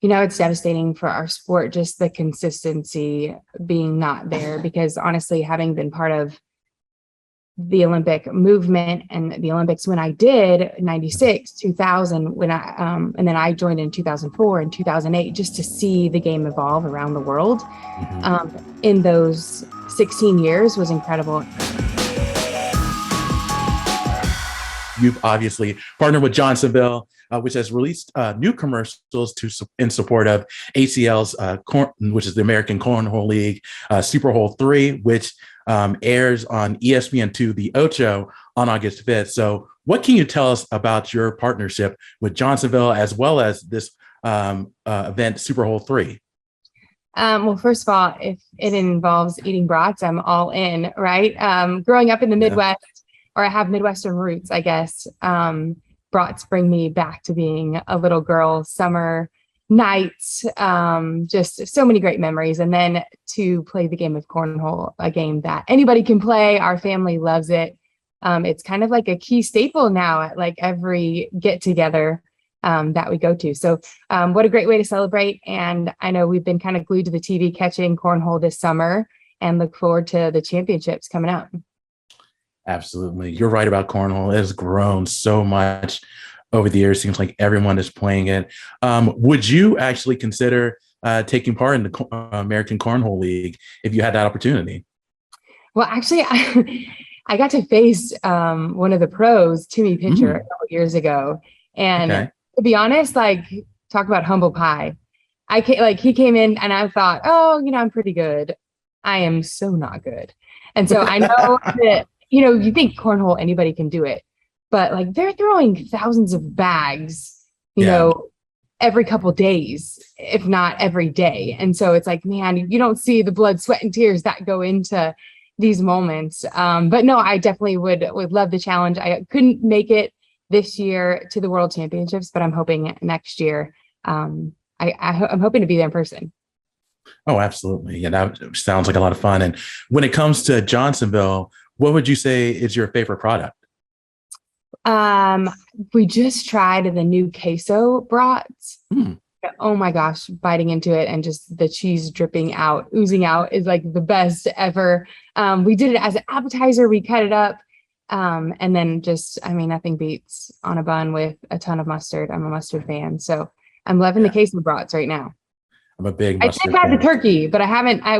It's devastating for our sport, just the consistency being not there, because honestly, having been part of the Olympic movement and the Olympics when I did 96, 2000, when and then I joined in 2004 and 2008, just to see the game evolve around the world Mhm. in those 16 years was incredible. You've obviously partnered with Johnsonville, which has released new commercials in support of ACL's, which is the American Cornhole League, Super Hole 3, which airs on ESPN2, The Ocho, on August 5th. So what can you tell us about your partnership with Johnsonville as well as this event, Super Hole 3? Well, first of all, if it involves eating brats, I'm all in, right? Growing up in the Yeah. Midwest, or I have Midwestern roots, I guess. Brats bring me back to being a little girl, summer nights, just so many great memories. And then to play the game of cornhole, a game that anybody can play. Our family loves it. It's kind of like a key staple now at like every get together that we go to. So what a great way to celebrate. And I know we've been kind of glued to the TV catching cornhole this summer and look forward to the championships coming up. Absolutely. You're right about cornhole. It has grown so much over the years. Seems like everyone is playing it. Would you actually consider taking part in the American Cornhole League if you had that opportunity? Well, actually, I got to face one of the pros, Timmy Pitcher, a Mm, couple years ago. And okay. to be honest, like, talk about humble pie. He came in and I thought, oh, I'm pretty good. I am so not good. And so I know that, you think cornhole, anybody can do it, but like they're throwing thousands of bags, Yeah. every couple days, if not every day. And so it's like, man, you don't see the blood, sweat, and tears that go into these moments. But no, I definitely would love the challenge. I couldn't make it this year to the World Championships, but I'm hoping next year. I'm hoping to be there in person. Oh, absolutely. Yeah, that sounds like a lot of fun. And when it comes to Johnsonville, what would you say is your favorite product? Um, we just tried the new queso brats. Hmm. Oh my gosh, biting into it and just the cheese dripping out, oozing out is like the best ever. We did it as an appetizer. We cut it up. And then nothing beats on a bun with a ton of mustard. I'm a mustard fan. So I'm loving the Yeah, queso brats right now. I'm a big I did mustard try the fan. turkey, but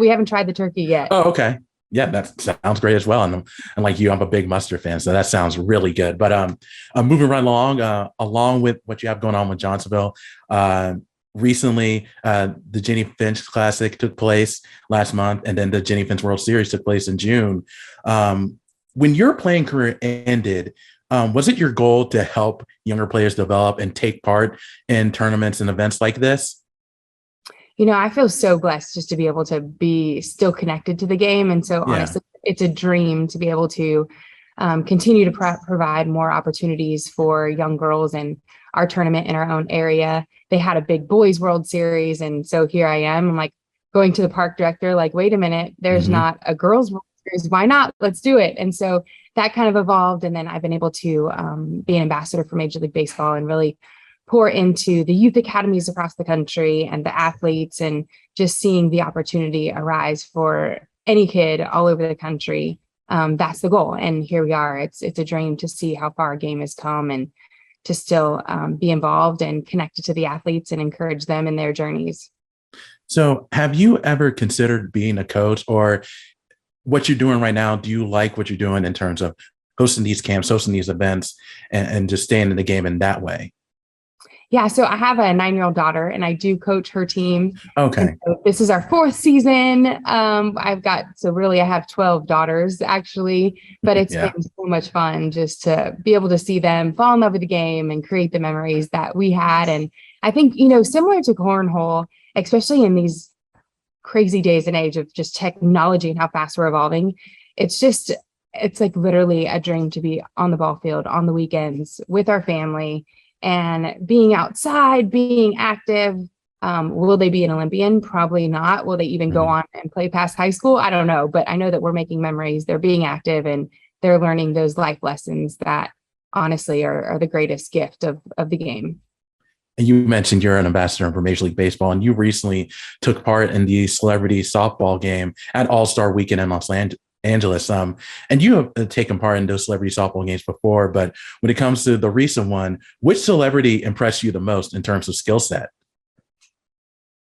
we haven't tried the turkey yet. Oh, okay. Yeah, that sounds great as well. And like you, I'm a big mustard fan, so that sounds really good. But moving right along with what you have going on with Johnsonville, recently the Jennie Finch Classic took place last month, and then the Jennie Finch World Series took place in June. When your playing career ended, was it your goal to help younger players develop and take part in tournaments and events like this? I feel so blessed just to be able to be still connected to the game. And so Yeah. honestly, it's a dream to be able to continue to provide more opportunities for young girls in our tournament in our own area. They had a big boys World Series. And so here I am. I'm like going to the park director, like, wait a minute, there's Hmm. not a girls World Series. Why not? Let's do it. And so that kind of evolved. And then I've been able to be an ambassador for Major League Baseball and really pour into the youth academies across the country and the athletes, and just seeing the opportunity arise for any kid all over the country. That's the goal. And here we are. It's a dream to see how far our game has come and to still be involved and connected to the athletes and encourage them in their journeys. So, have you ever considered being a coach, or what you're doing right now? Do you like what you're doing in terms of hosting these camps, hosting these events, and just staying in the game in that way? Yeah, so I have a 9-year-old daughter and I do coach her team. And Okay. so this is our 4th season. I have 12 daughters actually, but it's Yeah. been so much fun just to be able to see them fall in love with the game and create the memories that we had. And I think, similar to cornhole, especially in these crazy days and age of just technology and how fast we're evolving, it's like literally a dream to be on the ball field on the weekends with our family and being outside, being active. Will they be an Olympian? Probably not. Will they even go Mhm. on and play past high school? I don't know, but I know that we're making memories. They're being active and they're learning those life lessons that honestly are the greatest gift of the game. And you mentioned you're an ambassador for Major League Baseball, and you recently took part in the celebrity softball game at All-Star Weekend in Los Angeles. And you have taken part in those celebrity softball games before, but when it comes to the recent one, which celebrity impressed you the most in terms of skill set?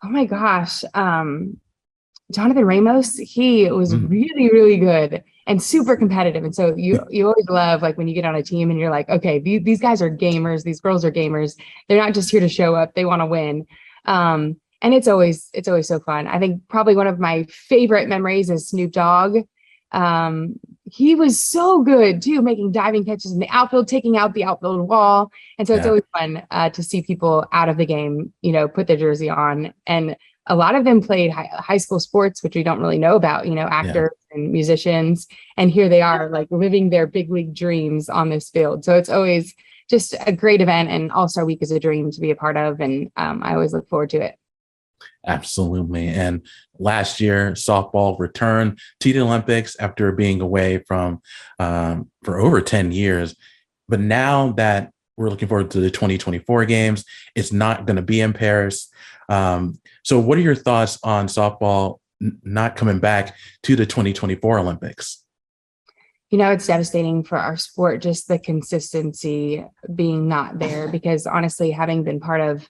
Oh my gosh. Jonathan Ramos, he was Mm, really, really good and super competitive. And so you always love like when you get on a team and you're like, okay, these guys are gamers, these girls are gamers. They're not just here to show up, they want to win. And it's always so fun. I think probably one of my favorite memories is Snoop Dogg. He was so good too, making diving catches in the outfield, taking out the outfield wall. And so it's yeah, always fun to see people out of the game, put their jersey on. And a lot of them played high school sports, which we don't really know about, yeah. actors and musicians. And here they are like living their big league dreams on this field. So it's always just a great event, and All-Star Week is a dream to be a part of. And I always look forward to it. Absolutely. And last year, softball returned to the Olympics after being away from for over 10 years. But now that we're looking forward to the 2024 games, it's not going to be in Paris. So what are your thoughts on softball not coming back to the 2024 Olympics? It's devastating for our sport, just the consistency being not there, because honestly, having been part of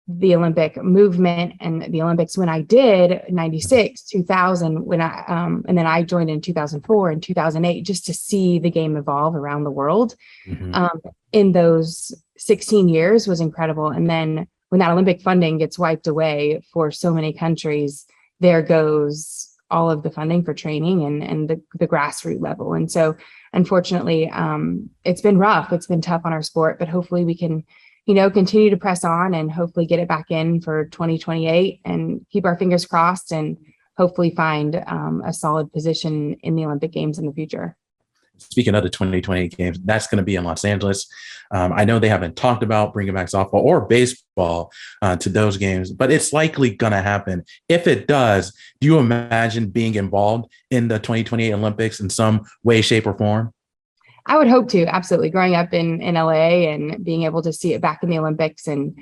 the Olympic movement and the Olympics when I did 96, 2000, when and then I joined in 2004 and 2008, just to see the game evolve around the world Mm-hmm. in those 16 years was incredible. And then when that Olympic funding gets wiped away for so many countries, there goes all of the funding for training and the grassroots level. And so unfortunately, it's been rough. It's been tough on our sport, but hopefully we can continue to press on and hopefully get it back in for 2028 and keep our fingers crossed and hopefully find a solid position in the Olympic Games in the future. Speaking of the 2028 games, that's going to be in Los Angeles. I know they haven't talked about bringing back softball or baseball to those games, but it's likely going to happen. If it does, do you imagine being involved in the 2028 Olympics in some way, shape, or form? I would hope to, absolutely. Growing up in LA and being able to see it back in the Olympics, and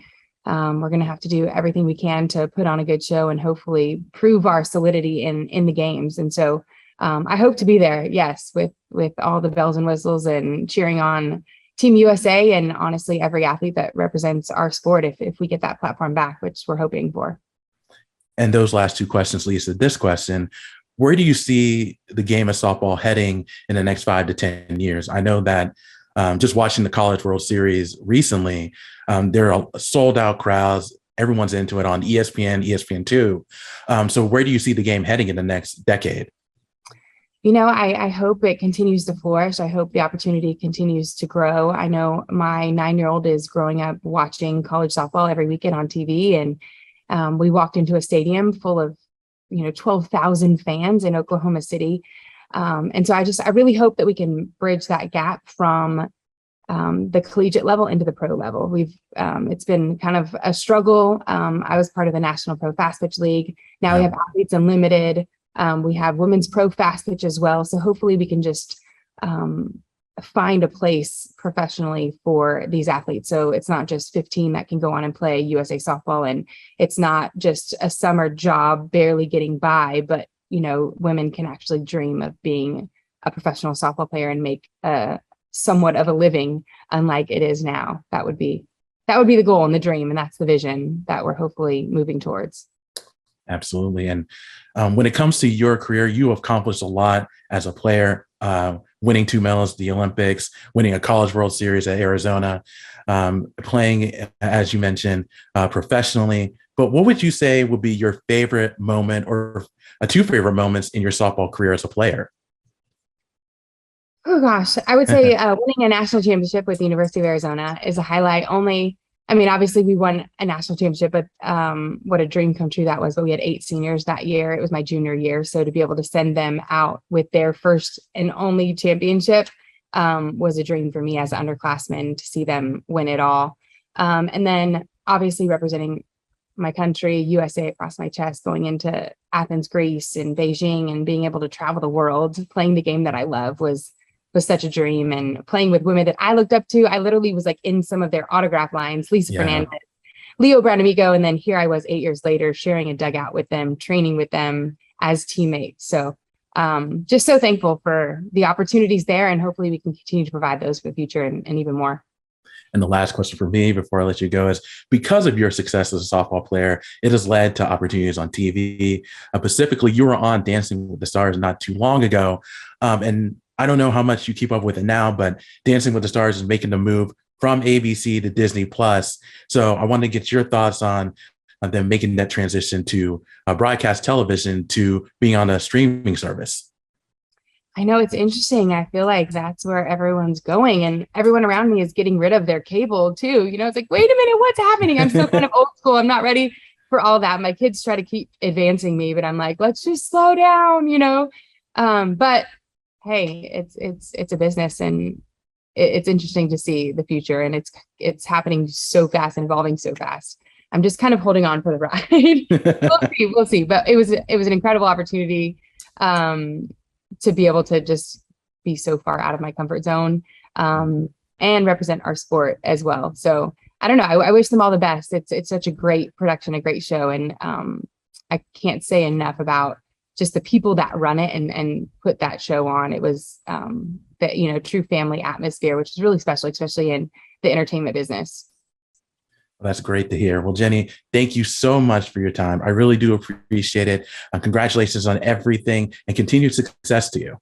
we're going to have to do everything we can to put on a good show and hopefully prove our solidity in the games. And so I hope to be there, yes, with all the bells and whistles and cheering on Team USA and honestly every athlete that represents our sport if we get that platform back, which we're hoping for. And those last two questions, Lisa, this question, where do you see the game of softball heading in the next 5 to 10 years? I know that just watching the College World Series recently, there are sold out crowds. Everyone's into it on ESPN, ESPN2. So where do you see the game heading in the next decade? I hope it continues to flourish. I hope the opportunity continues to grow. I know my 9-year-old is growing up watching college softball every weekend on TV. And we walked into a stadium full of 12,000 fans in Oklahoma City. And so I really hope that we can bridge that gap from the collegiate level into the pro level. It's been kind of a struggle. I was part of the National Pro Fast Pitch League. Now we have Athletes Unlimited. We have Women's Pro Fast Pitch as well. So hopefully we can just find a place professionally for these athletes. So it's not just 15 that can go on and play USA softball, and it's not just a summer job barely getting by, but women can actually dream of being a professional softball player and make somewhat of a living, unlike it is now. That would be the goal and the dream, and that's the vision that we're hopefully moving towards. Absolutely. And when it comes to your career, you have accomplished a lot as a player, winning 2 medals at the Olympics, winning a College World Series at Arizona, playing, as you mentioned, professionally. But what would you say would be your favorite moment or 2 favorite moments in your softball career as a player? Oh gosh, I would say winning a national championship with the University of Arizona is a highlight. Obviously we won a national championship, but what a dream come true that was. But we had 8 seniors that year. It was my junior year. So to be able to send them out with their first and only championship was a dream for me as an underclassman, to see them win it all. And then obviously representing my country, USA across my chest, going into Athens, Greece and Beijing, and being able to travel the world, playing the game that I love was was such a dream, and playing with women that I looked up to. I literally was like in some of their autograph lines, Lisa Fernandez, Leo Brandamigo. And then here I was 8 years later, sharing a dugout with them, training with them as teammates. So just so thankful for the opportunities there, and hopefully we can continue to provide those for the future and even more. And the last question for me before I let you go is, because of your success as a softball player, it has led to opportunities on TV. Specifically, you were on Dancing with the Stars not too long ago. And I don't know how much you keep up with it now, but Dancing with the Stars is making the move from ABC to Disney Plus. So I wanted to get your thoughts on them making that transition to broadcast television to being on a streaming service. I know, it's interesting. I feel like that's where everyone's going, and everyone around me is getting rid of their cable too. You know, it's like, wait a minute, what's happening? I'm still kind of old school. I'm not ready for all that. My kids try to keep advancing me, but I'm like, let's just slow down, you know? But hey, it's a business, and it's interesting to see the future, and it's happening so fast and evolving so fast. I'm just kind of holding on for the ride. We'll see. But it was an incredible opportunity. To be able to just be so far out of my comfort zone, and represent our sport as well. So I don't know. I wish them all the best. It's such a great production, a great show. And I can't say enough about just the people that run it and put that show on. It was that, you know, true family atmosphere, which is really special, especially in the entertainment business. Well, that's great to hear. Well, Jennie, thank you so much for your time. I really do appreciate it. Congratulations on everything, and continued success to you.